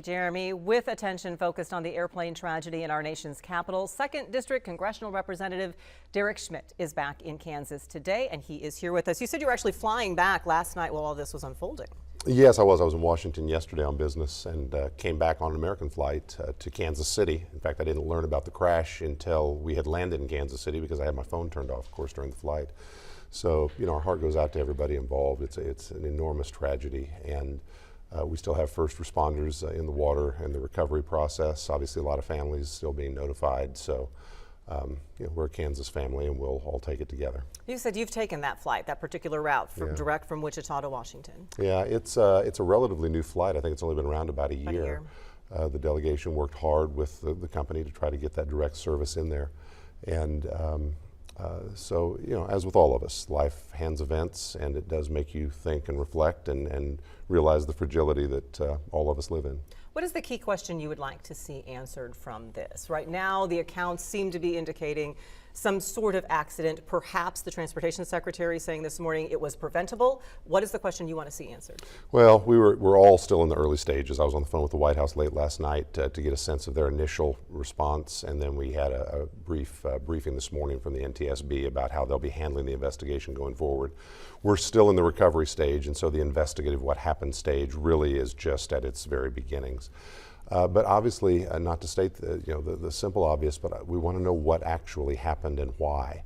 Jeremy, with attention focused on the airplane tragedy in our nation's capital, 2nd District Congressional Representative Derek Schmidt is back in Kansas today, and he is here with us. You said you were actually flying back last night while all this was unfolding. Yes, I was. I was in Washington yesterday on business and came back on an American flight to Kansas City. In fact, I didn't learn about the crash until we had landed in Kansas City because I had my phone turned off, of course, during the flight. So, you know, our heart goes out to everybody involved. It's an enormous tragedy, and we still have first responders in the water and the recovery process. Obviously, a lot of families still being notified. So, you know, we're a Kansas family, and we'll all take it together. You said you've taken that flight, that particular route, direct from Wichita to Washington. Yeah, it's a relatively new flight. I think it's only been around about a year. The delegation worked hard with the company to try to get that direct service in there. And so, you know, as with all of us, life hands events, and it does make you think and reflect and realize the fragility that all of us live in. What is the key question you would like to see answered from this? Right now, the accounts seem to be indicating some sort of accident, perhaps the Transportation Secretary saying this morning it was preventable. What is the question you want to see answered? Well, we're all still in the early stages. I was on the phone with the White House late last night to get a sense of their initial response, and then we had a brief briefing this morning from the NTSB about how they'll be handling the investigation going forward. We're still in the recovery stage, and so the investigative what happened stage really is just at its very beginnings. But obviously, not to state the simple obvious, but we want to know what actually happened and why.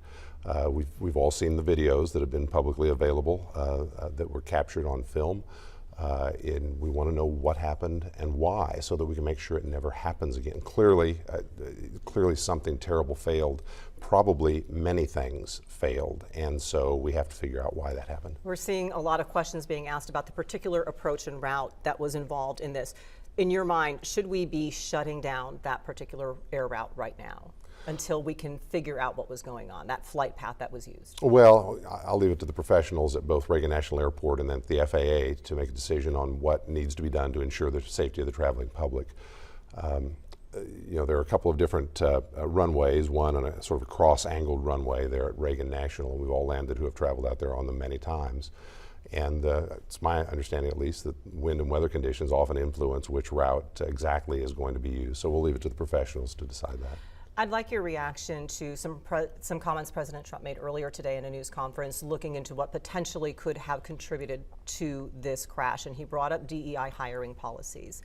We've all seen the videos that have been publicly available that were captured on film. And we want to know what happened and why, so that we can make sure it never happens again. Clearly something terrible failed. Probably many things failed, and so we have to figure out why that happened. We're seeing a lot of questions being asked about the particular approach and route that was involved in this. In your mind, should we be shutting down that particular air route right now until we can figure out what was going on, that flight path that was used? Well, I'll leave it to the professionals at both Reagan National Airport and then at the FAA to make a decision on what needs to be done to ensure the safety of the traveling public. You know, there are a couple of different runways, one on a sort of a cross-angled runway there at Reagan National, and we've all landed who have traveled out there on them many times. And it's my understanding, at least, that wind and weather conditions often influence which route exactly is going to be used. So we'll leave it to the professionals to decide that. I'd like your reaction to some comments President Trump made earlier today in a news conference looking into what potentially could have contributed to this crash, and he brought up DEI hiring policies.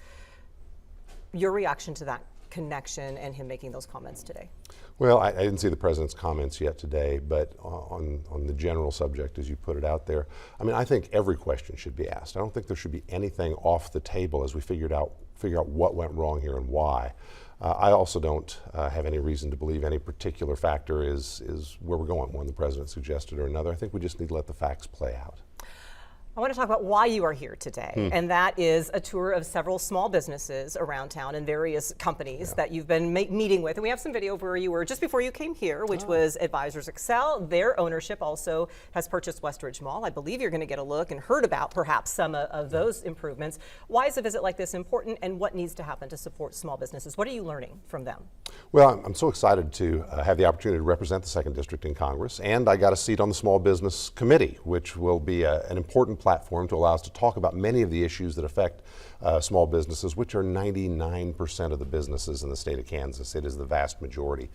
Your reaction to that connection and him making those comments today? Well, I didn't see the president's comments yet today, but on the general subject, as you put it out there, I mean, I think every question should be asked. I don't think there should be anything off the table as we figure out what went wrong here and why. I also don't have any reason to believe any particular factor is where we're going, one the president suggested or another. I think we just need to let the facts play out. I want to talk about why you are here today, and that is a tour of several small businesses around town and various companies that you've been meeting with. And we have some video of where you were just before you came here, which was Advisors Excel. Their ownership also has purchased Westridge Mall. I believe you're going to get a look and heard about perhaps some of those improvements. Why is a visit like this important, and what needs to happen to support small businesses? What are you learning from them? Well, I'm so excited to have the opportunity to represent the 2nd District in Congress, and I got a seat on the Small Business Committee, which will be an important platform to allow us to talk about many of the issues that affect small businesses, which are 99% of the businesses in the state of Kansas. It is the vast majority.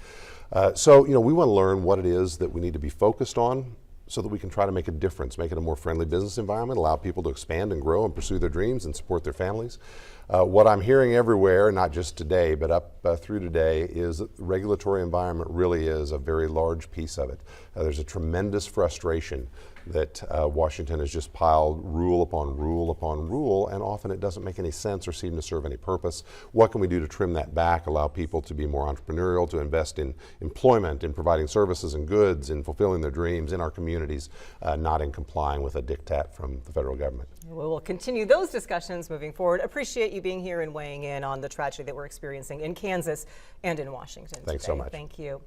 So, you know, we want to learn what it is that we need to be focused on so that we can try to make a difference, make it a more friendly business environment, allow people to expand and grow and pursue their dreams and support their families. What I'm hearing everywhere, not just today, but up through today, is that the regulatory environment really is a very large piece of it. There's a tremendous frustration that Washington has just piled rule upon rule upon rule, and often it doesn't make any sense or seem to serve any purpose. What can we do to trim that back, allow people to be more entrepreneurial, to invest in employment, in providing services and goods, in fulfilling their dreams in our communities, not in complying with a diktat from the federal government? We will continue those discussions moving forward. Appreciate you being here and weighing in on the tragedy that we're experiencing in Kansas and in Washington Thanks today. so much. Thank you.